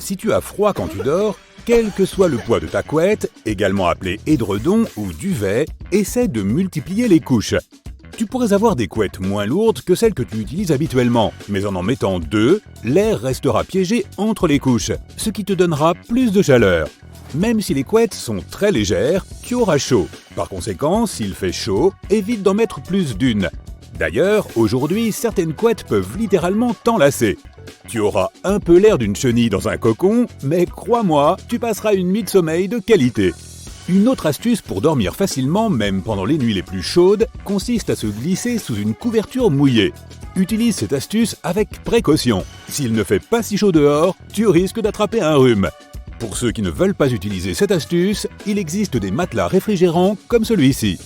Si tu as froid quand tu dors, quel que soit le poids de ta couette, également appelé édredon ou duvet, essaie de multiplier les couches. Tu pourrais avoir des couettes moins lourdes que celles que tu utilises habituellement, mais en mettant 2, l'air restera piégé entre les couches, ce qui te donnera plus de chaleur. Même si les couettes sont très légères, tu auras chaud. Par conséquent, s'il fait chaud, évite d'en mettre plus d'une. D'ailleurs, aujourd'hui, certaines couettes peuvent littéralement t'enlacer. Tu auras un peu l'air d'une chenille dans un cocon, mais crois-moi, tu passeras une nuit de sommeil de qualité. Une autre astuce pour dormir facilement, même pendant les nuits les plus chaudes, consiste à se glisser sous une couverture mouillée. Utilise cette astuce avec précaution. S'il ne fait pas si chaud dehors, tu risques d'attraper un rhume. Pour ceux qui ne veulent pas utiliser cette astuce, il existe des matelas réfrigérants comme celui-ci.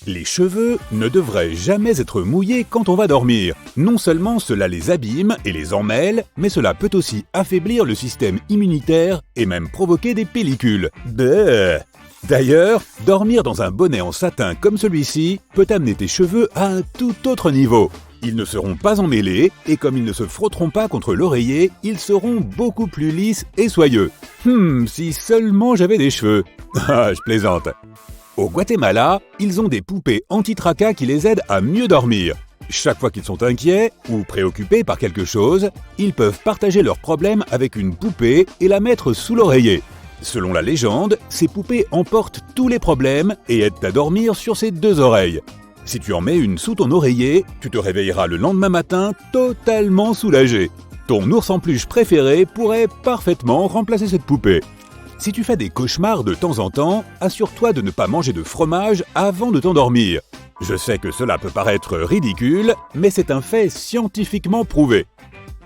Les cheveux ne devraient jamais être mouillés quand on va dormir. Non seulement cela les abîme et les emmêle, mais cela peut aussi affaiblir le système immunitaire et même provoquer des pellicules. Bleh. D'ailleurs, dormir dans un bonnet en satin comme celui-ci peut amener tes cheveux à un tout autre niveau. Ils ne seront pas emmêlés et comme ils ne se frotteront pas contre l'oreiller, ils seront beaucoup plus lisses et soyeux. Si seulement j'avais des cheveux. Ah, je plaisante. Au Guatemala, ils ont des poupées anti-tracas qui les aident à mieux dormir. Chaque fois qu'ils sont inquiets ou préoccupés par quelque chose, ils peuvent partager leurs problèmes avec une poupée et la mettre sous l'oreiller. Selon la légende, ces poupées emportent tous les problèmes et aident à dormir sur ces 2 oreilles. Si tu en mets une sous ton oreiller, tu te réveilleras le lendemain matin totalement soulagé. Ton ours en peluche préféré pourrait parfaitement remplacer cette poupée. Si tu fais des cauchemars de temps en temps, assure-toi de ne pas manger de fromage avant de t'endormir. Je sais que cela peut paraître ridicule, mais c'est un fait scientifiquement prouvé.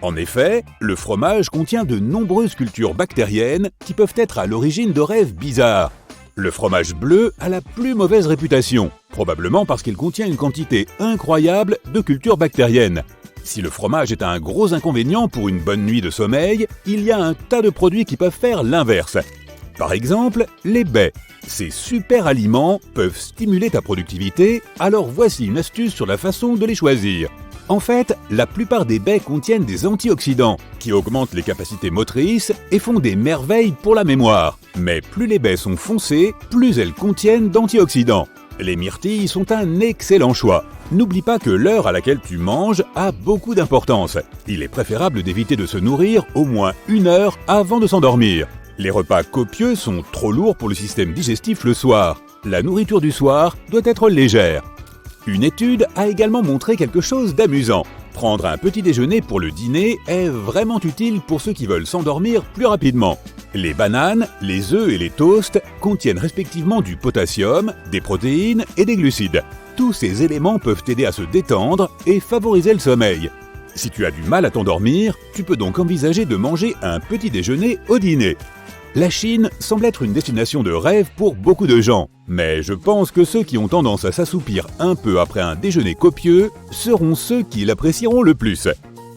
En effet, le fromage contient de nombreuses cultures bactériennes qui peuvent être à l'origine de rêves bizarres. Le fromage bleu a la plus mauvaise réputation, probablement parce qu'il contient une quantité incroyable de cultures bactériennes. Si le fromage est un gros inconvénient pour une bonne nuit de sommeil, il y a un tas de produits qui peuvent faire l'inverse. Par exemple, les baies. Ces super aliments peuvent stimuler ta productivité, alors voici une astuce sur la façon de les choisir. En fait, la plupart des baies contiennent des antioxydants qui augmentent les capacités motrices et font des merveilles pour la mémoire. Mais plus les baies sont foncées, plus elles contiennent d'antioxydants. Les myrtilles sont un excellent choix. N'oublie pas que l'heure à laquelle tu manges a beaucoup d'importance. Il est préférable d'éviter de se nourrir au moins 1 heure avant de s'endormir. Les repas copieux sont trop lourds pour le système digestif le soir. La nourriture du soir doit être légère. Une étude a également montré quelque chose d'amusant. Prendre un petit déjeuner pour le dîner est vraiment utile pour ceux qui veulent s'endormir plus rapidement. Les bananes, les œufs et les toasts contiennent respectivement du potassium, des protéines et des glucides. Tous ces éléments peuvent t'aider à se détendre et favoriser le sommeil. Si tu as du mal à t'endormir, tu peux donc envisager de manger un petit déjeuner au dîner. La Chine semble être une destination de rêve pour beaucoup de gens, mais je pense que ceux qui ont tendance à s'assoupir un peu après un déjeuner copieux seront ceux qui l'apprécieront le plus.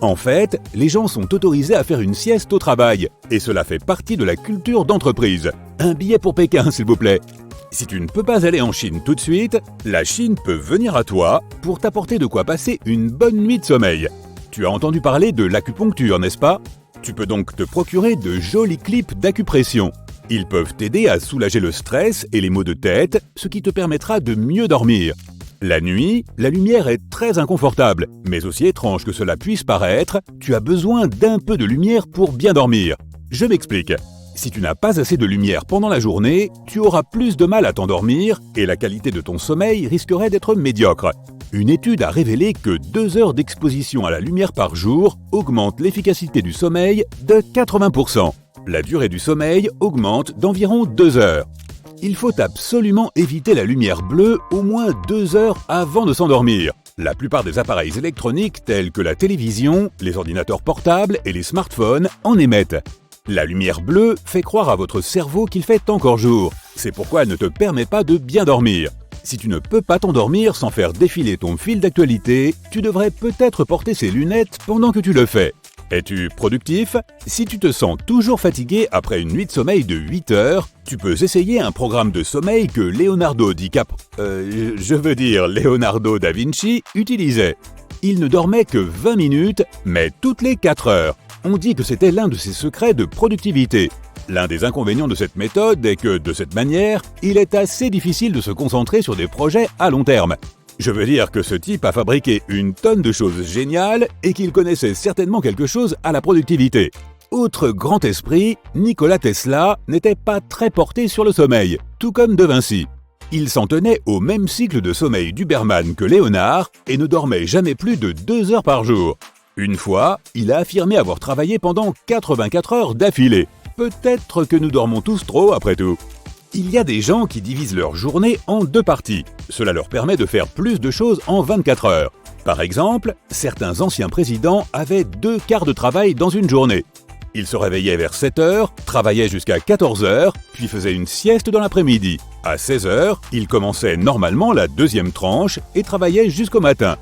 En fait, les gens sont autorisés à faire une sieste au travail, et cela fait partie de la culture d'entreprise. Un billet pour Pékin, s'il vous plaît. Si tu ne peux pas aller en Chine tout de suite, la Chine peut venir à toi pour t'apporter de quoi passer une bonne nuit de sommeil. Tu as entendu parler de l'acupuncture, n'est-ce pas ? Tu peux donc te procurer de jolis clips d'acupression. Ils peuvent t'aider à soulager le stress et les maux de tête, ce qui te permettra de mieux dormir. La nuit, la lumière est très inconfortable, mais aussi étrange que cela puisse paraître, tu as besoin d'un peu de lumière pour bien dormir. Je m'explique. Si tu n'as pas assez de lumière pendant la journée, tu auras plus de mal à t'endormir et la qualité de ton sommeil risquerait d'être médiocre. Une étude a révélé que 2 heures d'exposition à la lumière par jour augmente l'efficacité du sommeil de 80%. La durée du sommeil augmente d'environ 2 heures. Il faut absolument éviter la lumière bleue au moins 2 heures avant de s'endormir. La plupart des appareils électroniques tels que la télévision, les ordinateurs portables et les smartphones en émettent. La lumière bleue fait croire à votre cerveau qu'il fait encore jour. C'est pourquoi elle ne te permet pas de bien dormir. Si tu ne peux pas t'endormir sans faire défiler ton fil d'actualité, tu devrais peut-être porter ces lunettes pendant que tu le fais. Es-tu productif ? Si tu te sens toujours fatigué après une nuit de sommeil de 8 heures, tu peux essayer un programme de sommeil que Leonardo da Vinci utilisait. Il ne dormait que 20 minutes, mais toutes les 4 heures. On dit que c'était l'un de ses secrets de productivité. L'un des inconvénients de cette méthode est que, de cette manière, il est assez difficile de se concentrer sur des projets à long terme. Je veux dire que ce type a fabriqué une tonne de choses géniales et qu'il connaissait certainement quelque chose à la productivité. Autre grand esprit, Nikola Tesla n'était pas très porté sur le sommeil, tout comme De Vinci. Il s'en tenait au même cycle de sommeil d'Huberman que Léonard et ne dormait jamais plus de 2 heures par jour. Une fois, il a affirmé avoir travaillé pendant 84 heures d'affilée. Peut-être que nous dormons tous trop après tout. Il y a des gens qui divisent leur journée en 2 parties. Cela leur permet de faire plus de choses en 24 heures. Par exemple, certains anciens présidents avaient 2 quarts de travail dans une journée. Ils se réveillaient vers 7 heures, travaillaient jusqu'à 14 heures, puis faisaient une sieste dans l'après-midi. À 16 heures, ils commençaient normalement la 2e tranche et travaillaient jusqu'au matin.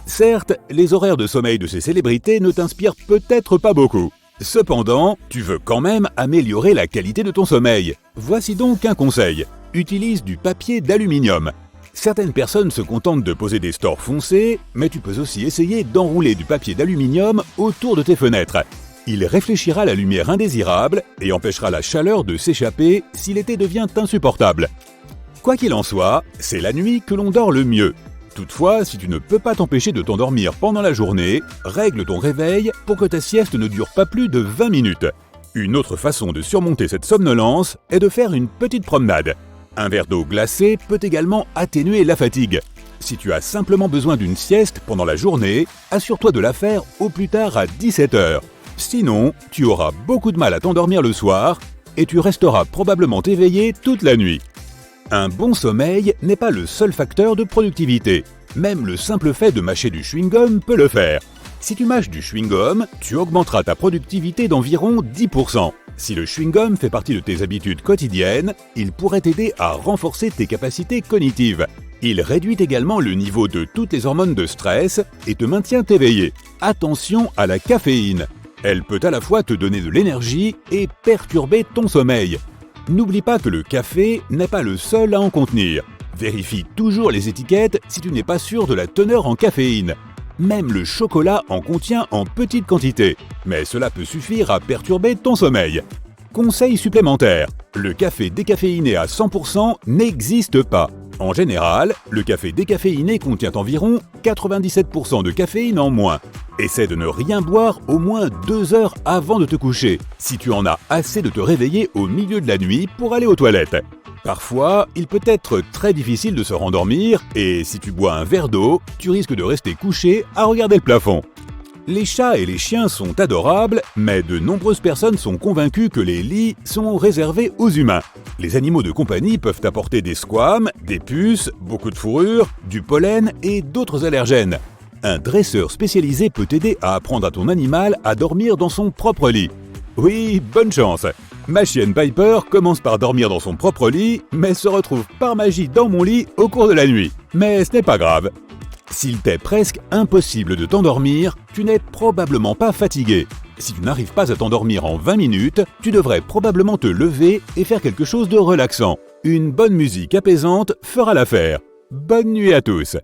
Certes, les horaires de sommeil de ces célébrités ne t'inspirent peut-être pas beaucoup. Cependant, tu veux quand même améliorer la qualité de ton sommeil. Voici donc un conseil. Utilise du papier d'aluminium. Certaines personnes se contentent de poser des stores foncés, mais tu peux aussi essayer d'enrouler du papier d'aluminium autour de tes fenêtres. Il réfléchira la lumière indésirable et empêchera la chaleur de s'échapper si l'été devient insupportable. Quoi qu'il en soit, c'est la nuit que l'on dort le mieux. Toutefois, si tu ne peux pas t'empêcher de t'endormir pendant la journée, règle ton réveil pour que ta sieste ne dure pas plus de 20 minutes. Une autre façon de surmonter cette somnolence est de faire une petite promenade. Un verre d'eau glacée peut également atténuer la fatigue. Si tu as simplement besoin d'une sieste pendant la journée, assure-toi de la faire au plus tard à 17 heures. Sinon, tu auras beaucoup de mal à t'endormir le soir et tu resteras probablement éveillé toute la nuit. Un bon sommeil n'est pas le seul facteur de productivité. Même le simple fait de mâcher du chewing-gum peut le faire. Si tu mâches du chewing-gum, tu augmenteras ta productivité d'environ 10%. Si le chewing-gum fait partie de tes habitudes quotidiennes, il pourrait t'aider à renforcer tes capacités cognitives. Il réduit également le niveau de toutes les hormones de stress et te maintient éveillé. Attention à la caféine. Elle peut à la fois te donner de l'énergie et perturber ton sommeil. N'oublie pas que le café n'est pas le seul à en contenir. Vérifie toujours les étiquettes si tu n'es pas sûr de la teneur en caféine. Même le chocolat en contient en petite quantité, mais cela peut suffire à perturber ton sommeil. Conseil supplémentaire, le café décaféiné à 100% n'existe pas. En général, le café décaféiné contient environ 97% de caféine en moins. Essaie de ne rien boire au moins 2 heures avant de te coucher, si tu en as assez de te réveiller au milieu de la nuit pour aller aux toilettes. Parfois, il peut être très difficile de se rendormir et si tu bois un verre d'eau, tu risques de rester couché à regarder le plafond. Les chats et les chiens sont adorables, mais de nombreuses personnes sont convaincues que les lits sont réservés aux humains. Les animaux de compagnie peuvent apporter des squames, des puces, beaucoup de fourrure, du pollen et d'autres allergènes. Un dresseur spécialisé peut t'aider à apprendre à ton animal à dormir dans son propre lit. Oui, bonne chance! Ma chienne Piper commence par dormir dans son propre lit, mais se retrouve par magie dans mon lit au cours de la nuit. Mais ce n'est pas grave. S'il t'est presque impossible de t'endormir, tu n'es probablement pas fatigué. Si tu n'arrives pas à t'endormir en 20 minutes, tu devrais probablement te lever et faire quelque chose de relaxant. Une bonne musique apaisante fera l'affaire. Bonne nuit à tous!